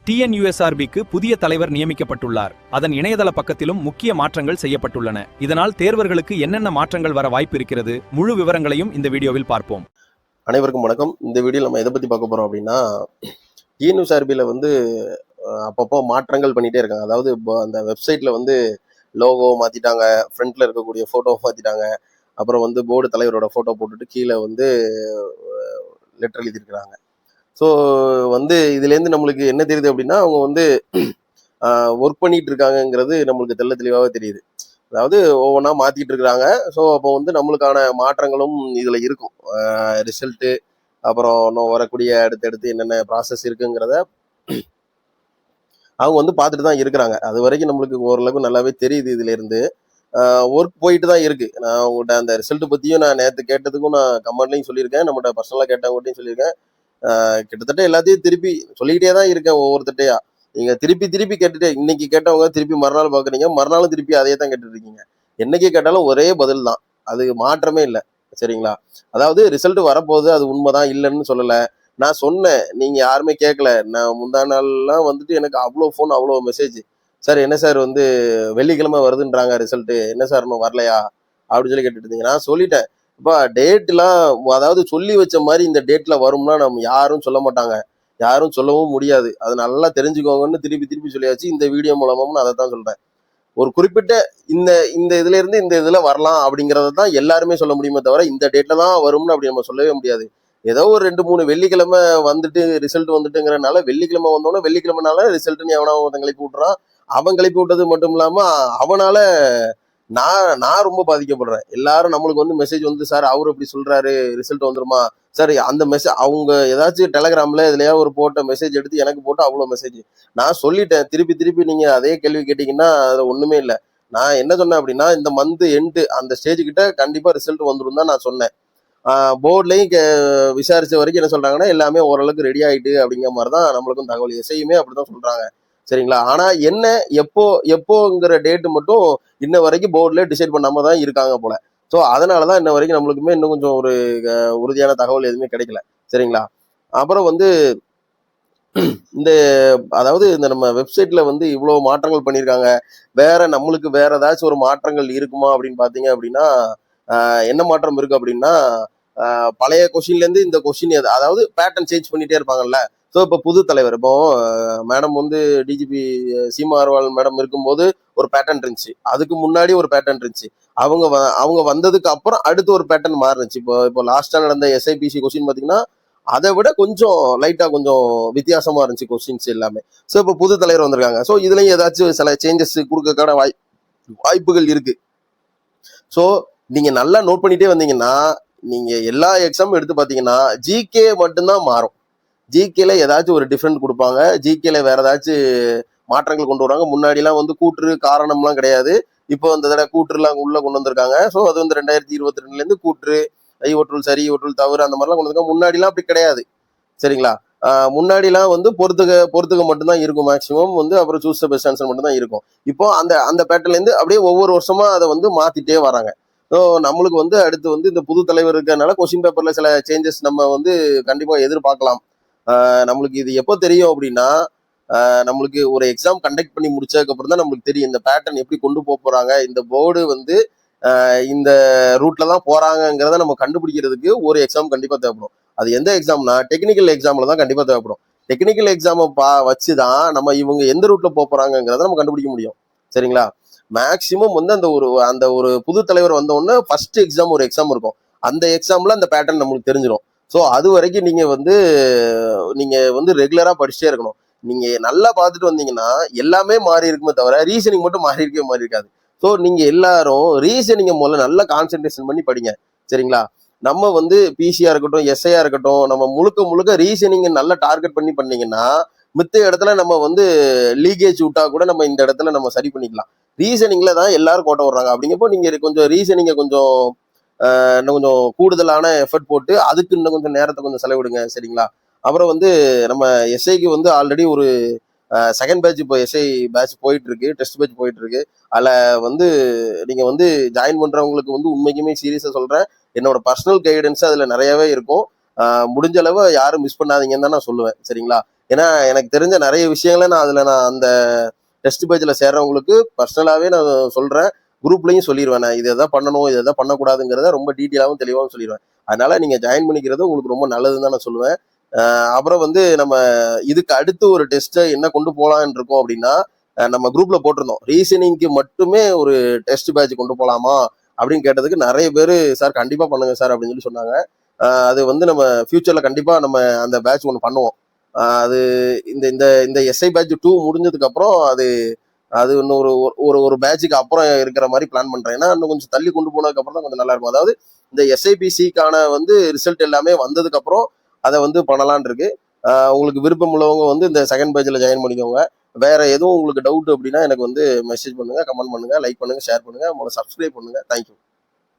TNUSRBக்கு புதிய தலைவர் நியமிக்கப்பட்டுள்ளார். அதன் இணையதள பக்கத்திலும் முக்கிய மாற்றங்கள் செய்யப்பட்டுள்ளன. இதனால் தேர்வர்களுக்கு என்னென்ன மாற்றங்கள் வர வாய்ப்பு இருக்கிறது, முழு விவரங்களையும் இந்த வீடியோவில் பார்ப்போம். அனைவருக்கும் வணக்கம். இந்த வீடியோவில் நம்ம எதை பற்றி பார்க்க போகிறோம் அப்படின்னா, TNUSRBயில் வந்து அப்பப்போ மாற்றங்கள் பண்ணிகிட்டே இருக்காங்க. அதாவது அந்த வெப்சைட்டில் வந்து லோகோ மாற்றிட்டாங்க, ஃப்ரண்ட்டில் இருக்கக்கூடிய ஃபோட்டோ மாற்றிட்டாங்க, அப்புறம் வந்து போர்டு தலைவரோட ஃபோட்டோ போட்டுட்டு கீழே வந்து லெட்டர் எழுதியிருக்கிறாங்க. ஸோ வந்து இதுலேருந்து நம்மளுக்கு என்ன தெரியுது அப்படின்னா, அவங்க வந்து ஒர்க் பண்ணிட்டு இருக்காங்கங்கிறது நம்மளுக்கு தெளிவாகவே தெரியுது. அதாவது ஒவ்வொன்றா மாற்றிட்டு இருக்கிறாங்க. ஸோ அப்போ வந்து நம்மளுக்கான மாற்றங்களும் இதில் இருக்கும். ரிசல்ட்டு, அப்புறம் இன்னும் வரக்கூடிய அடுத்தடுத்து என்னென்ன ப்ராசஸ் இருக்குங்கிறத அவங்க வந்து பார்த்துட்டு தான் இருக்கிறாங்க. அது வரைக்கும் நம்மளுக்கு ஓரளவுக்கு நல்லாவே தெரியுது. இதுலேருந்து ஒர்க் போயிட்டு தான் இருக்குது. நான் உங்கள்கிட்ட அந்த ரிசல்ட்டு பற்றியும் நான் நேற்று கேட்டதுக்கும் நான் கமெண்ட்லையும் சொல்லியிருக்கேன், நம்மகிட்ட பர்சனலாக கேட்டவங்ககிட்டையும் சொல்லியிருக்கேன். கிட்டத்தட்ட எல்லாத்தையும் திருப்பி சொல்லிக்கிட்டே தான் இருக்கேன் ஒவ்வொருத்தட்டையா. நீங்கள் திருப்பி கேட்டுட்டு இன்னைக்கு கேட்டவங்க திருப்பி மறுநாள் பார்க்குறீங்க, மறுநாளும் திருப்பி அதே தான் கேட்டுட்டு இருக்கீங்க. என்னைக்கு கேட்டாலும் ஒரே பதில் தான், அது மாற்றமே இல்லை. சரிங்களா? அதாவது ரிசல்ட் வரப்போகுது, அது உண்மைதான், இல்லைன்னு சொல்லலை. நான் சொன்னேன், நீங்கள் யாருமே கேட்கல. நான் முந்தா நாள்லாம் வந்துட்டு எனக்கு அவ்வளோ ஃபோன், அவ்வளோ மெசேஜ். சார் என்ன சார் வந்து வெள்ளிக்கிழமை வருதுன்றாங்க ரிசல்ட்டு, என்ன சார் இன்னும் வரலையா அப்படின்னு சொல்லி கேட்டுட்டு இருந்தீங்க. நான் சொல்லிட்டேன், இப்போ டேட்லாம் அதாவது சொல்லி வச்ச மாதிரி இந்த டேட்டில் வரும்னா நம்ம யாரும் சொல்ல மாட்டாங்க, யாரும் சொல்லவும் முடியாது. அது நல்லா தெரிஞ்சுக்கோங்கன்னு திருப்பி சொல்லியாச்சு. இந்த வீடியோ மூலமும் நான் அதை தான் சொல்கிறேன். ஒரு குறிப்பிட்ட இந்த இந்த இதுல இருந்து இந்த இதுல வரலாம் அப்படிங்கிறத தான் எல்லாருமே சொல்ல முடியுமே தவிர, இந்த டேட்ல தான் வரும்னு அப்படி நம்ம சொல்லவே முடியாது. ஏதோ ஒரு 2-3 வெள்ளிக்கிழமை வந்துட்டு ரிசல்ட் வந்துட்டுங்கிறனால, வெள்ளிக்கிழமை வந்தோன்னா வெள்ளிக்கிழமைனால ரிசல்ட்டுன்னு எவனா ஒருத்தன் கிளப்பி விட்டுறான். அவன் கிளப்பி விட்டது மட்டும் இல்லாம அவனால நான் ரொம்ப பாதிக்கப்படுறேன். எல்லாரும் நம்மளுக்கு வந்து மெசேஜ் வந்து, சார் அவரு இப்படி சொல்றாரு, ரிசல்ட் வந்துருமா சார்? அந்த மெசேஜ் அவங்க ஏதாச்சும் டெலகிராம்ல இதுலயா ஒரு போட்ட மெசேஜ் எடுத்து எனக்கு போட்டு அவ்வளோ மெசேஜ். நான் சொல்லிட்டேன், திருப்பி நீங்க அதே கேள்வி கேட்டீங்கன்னா அதுல ஒண்ணுமே இல்லை. நான் என்ன சொன்னேன் அப்படின்னா, இந்த மந்த் எண்டு அந்த ஸ்டேஜ் கிட்ட கண்டிப்பா ரிசல்ட் வந்துடும் தான் நான் சொன்னேன். போர்ட்லையும் விசாரிச்ச வரைக்கும் என்ன சொல்றாங்கன்னா, எல்லாமே ஓரளவுக்கு ரெடி ஆயிட்டு அப்படிங்கிற மாதிரி தான் நம்மளுக்கும் தகவல். எஸ்ஐயுமே அப்படிதான் சொல்றாங்க. சரிங்களா? ஆனா என்ன, எப்போங்கிற டேட்டு மட்டும் இன்ன வரைக்கும் போர்டில் டிசைட் பண்ணாம தான் இருக்காங்க போல. ஸோ அதனாலதான் இன்ன வரைக்கும் நம்மளுக்குமே இன்னும் கொஞ்சம் ஒரு உறுதியான தகவல் எதுவுமே கிடைக்கல. சரிங்களா? அப்புறம் வந்து இந்த அதாவது இந்த நம்ம வெப்சைட்ல வந்து இவ்வளவு மாற்றங்கள் பண்ணியிருக்காங்க. நம்மளுக்கு வேற ஏதாச்சும் ஒரு மாற்றங்கள் இருக்குமா அப்படின்னு பாத்தீங்க அப்படின்னா, என்ன மாற்றம் இருக்கு அப்படின்னா, பழைய கொஸ்டின்ல இருந்து இந்த கொஸ்டின் அதாவது பேட்டர்ன் சேஞ்ச் பண்ணிட்டே இருப்பாங்கல்ல. ஸோ இப்போ புது தலைவர், இப்போ மேடம் வந்து டிஜிபி சீமா அகர்வால் மேடம் இருக்கும்போது ஒரு பேட்டர்ன் இருந்துச்சு, அதுக்கு முன்னாடி ஒரு பேட்டர்ன் இருந்துச்சு. அவங்க வந்ததுக்கு அப்புறம் அடுத்து ஒரு பேட்டர்ன் மாறிச்சு. இப்போ லாஸ்டா நடந்த SIPC கொஸ்டின் பாத்தீங்கன்னா அதை விட கொஞ்சம் லைட்டா கொஞ்சம் வித்தியாசமா இருந்துச்சு கொஸ்டின்ஸ் எல்லாமே. ஸோ இப்போ புது தலைவர் வந்திருக்காங்க. ஸோ இதுலயும் ஏதாச்சும் சில சேஞ்சஸ் கொடுக்கக்கான வாய்ப்புகள் இருக்கு. ஸோ நீங்க நல்லா நோட் பண்ணிட்டே வந்தீங்கன்னா, நீங்க எல்லா எக்ஸாமும் எடுத்து பாத்தீங்கன்னா ஜிகே மட்டும்தான் மாறும். ஜிகேல ஏதாச்சும் ஒரு டிஃப்ரெண்ட் கொடுப்பாங்க, ஜிகேல வேற ஏதாச்சும் மாற்றங்கள் கொண்டு வருவாங்க. முன்னாடிலாம் வந்து கூற்று காரணம்லாம் கிடையாது, இப்போ அந்த தடவை கூற்றுலாம் உள்ள கொண்டு வந்திருக்காங்க. ஸோ அது வந்து 2022 கூற்று, ஒற்றுள் சரி, ஒற்றுள் தவறு, அந்த மாதிரிலாம் கொண்டு வந்திருக்காங்க. முன்னாடிலாம் அப்படி கிடையாது. சரிங்களா? முன்னாடிலாம் வந்து பொறுத்துக்க மட்டும்தான் இருக்கும் மேக்சிமம் வந்து, அப்புறம் சூஸ் த பெஸ்ட் ஆன்சர் மட்டும் தான் இருக்கும். இப்போ அந்த பேட்டர்ல இருந்து அப்படியே ஒவ்வொரு வருஷமா அதை வந்து மாத்திட்டே வராங்க. ஸோ நம்மளுக்கு வந்து அடுத்து வந்து இந்த புது தலைவர் இருக்கிறதுனால கொஸ்டின் பேப்பர்ல சில சேஞ்சஸ் நம்ம வந்து கண்டிப்பா எதிர்பார்க்கலாம். நம்மளுக்கு இது எப்போ தெரியும் அப்படின்னா, நம்மளுக்கு ஒரு எக்ஸாம் கண்டக்ட் பண்ணி முடிச்சதுக்கு அப்புறம் தான் நம்மளுக்கு தெரியும் இந்த பேட்டர்ன் எப்படி கொண்டு போறாங்க, இந்த போர்டு வந்து இந்த ரூட்ல தான் போறாங்கிறத நம்ம கண்டுபிடிக்கிறதுக்கு ஒரு எக்ஸாம் கண்டிப்பா தேவைப்படும். அது எந்த எக்ஸாம்னா டெக்னிக்கல் எக்ஸாம்ல தான் கண்டிப்பா தேவைப்படும். டெக்னிக்கல் எக்ஸாமை வச்சுதான் நம்ம இவங்க எந்த ரூட்ல போறாங்கிறத நம்ம கண்டுபிடிக்க முடியும். சரிங்களா? மேக்சிமம் வந்து அந்த ஒரு புது தலைவர் வந்த உடனே ஃபர்ஸ்ட் எக்ஸாம் ஒரு எக்ஸாம் இருக்கும். அந்த எக்ஸாம்ல அந்த பேட்டர்ன் நம்மளுக்கு தெரிஞ்சிடும். ஸோ அது வரைக்கும் நீங்க வந்து ரெகுலரா படிச்சுட்டே இருக்கணும். நீங்க நல்லா பார்த்துட்டு வந்தீங்கன்னா எல்லாமே மாறி இருக்குமே தவிர ரீசனிங் மட்டும் மாறி இருக்காது. ஸோ நீங்க எல்லாரும் ரீசனிங்கை முதல்ல நல்லா கான்சென்ட்ரேஷன் பண்ணி படிங்க. சரிங்களா? நம்ம வந்து பிசியா இருக்கட்டும், எஸ்ஐயா இருக்கட்டும், நம்ம முழுக்க ரீசனிங் நல்லா டார்கெட் பண்ணி பண்ணீங்கன்னா, மித்த இடத்துல நம்ம வந்து லீகேஜ் விட்டா கூட நம்ம இந்த இடத்துல நம்ம சரி பண்ணிக்கலாம். ரீசனிங்ல தான் எல்லாரும் கோட்டை விடுறாங்க. அப்படிங்கப்போ நீங்க கொஞ்சம் ரீசனிங்கை கொஞ்சம் இன்னும் கொஞ்சம் கூடுதலான எஃபர்ட் போட்டு அதுக்கு இன்னும் கொஞ்சம் நேரத்தை கொஞ்சம் செலவிடுங்க. சரிங்களா? அப்புறம் வந்து நம்ம எஸ்ஐக்கு வந்து ஆல்ரெடி ஒரு செகண்ட் பேட்ச், இப்போ எஸ்ஐ பேட்ச் போயிட்டு இருக்கு, டெஸ்ட் பேட்ச் போயிட்டு இருக்கு. அதில் வந்து நீங்க வந்து ஜாயின் பண்றவங்களுக்கு வந்து உண்மைக்குமே சீரியஸா சொல்றேன், என்னோட பர்சனல் கைடன்ஸ் அதுல நிறையவே இருக்கும். முடிஞ்ச அளவு யாரும் மிஸ் பண்ணாதீங்கன்னு தான் நான் சொல்லுவேன். சரிங்களா? ஏன்னா எனக்கு தெரிஞ்ச நிறைய விஷயங்களை நான் அந்த டெஸ்ட் பேஜ்ல சேர்றவங்களுக்கு பர்சனலாவே நான் சொல்றேன். குரூப்லயும் சொல்லிடுவேன். நான் இதை எதாவது பண்ணணும், இதை எதாவது பண்ணக்கூடாதுங்கிறத ரொம்ப டீட்டெயிலாகவும் தெளிவாகவும் சொல்லிடுவேன். அதனால நீங்க ஜாயின் பண்ணிக்கிறது உங்களுக்கு ரொம்ப நல்லதுன்னு தான் நான் சொல்லுவேன். அப்புறம் வந்து நம்ம இதுக்கு அடுத்து ஒரு டெஸ்ட்டை என்ன கொண்டு போகலான்னு இருக்கோம் அப்படின்னா, நம்ம குரூப்ல போட்டிருந்தோம். ரீசனிங்க்கு மட்டுமே ஒரு டெஸ்ட் பேட்ச் கொண்டு போகலாமா அப்படின்னு கேட்டதுக்கு நிறைய பேர் சார் கண்டிப்பா பண்ணுங்க சார் அப்படின்னு சொல்லி சொன்னாங்க. அது வந்து நம்ம ஃபியூச்சர்ல கண்டிப்பா நம்ம அந்த பேட்ச் ஒன்று பண்ணுவோம். அது இந்த இந்த இந்த எஸ்ஐ பேட்ச் 2 முடிஞ்சதுக்கு அப்புறம் அது அது இன்னும் ஒரு ஒரு ஒரு பேட்சுக்கு அப்புறம் இருக்கிற மாதிரி பிளான் பண்றேன். ஏன்னா இன்னும் கொஞ்சம் தள்ளி கொண்டு போனதுக்கு அப்புறம் தான் கொஞ்சம் நல்லா இருக்கும். அதாவது இந்த எஸ்ஐபிசிக்கான வந்து ரிசல்ட் எல்லாமே வந்ததுக்கு அப்புறம் அதை வந்து பண்ணலான் இருக்கு. உங்களுக்கு விருப்பம் உள்ளவங்க வந்து இந்த செகண்ட் பேஜ்ல ஜாயின் பண்ணிக்கோங்க. வேற எதுவும் உங்களுக்கு டவுட் அப்படின்னா எனக்கு வந்து மெசேஜ் பண்ணுங்க, கமெண்ட் பண்ணுங்க, லைக் பண்ணுங்க, ஷேர் பண்ணுங்க, சப்ஸ்கிரைப் பண்ணுங்க. தேங்க்யூ.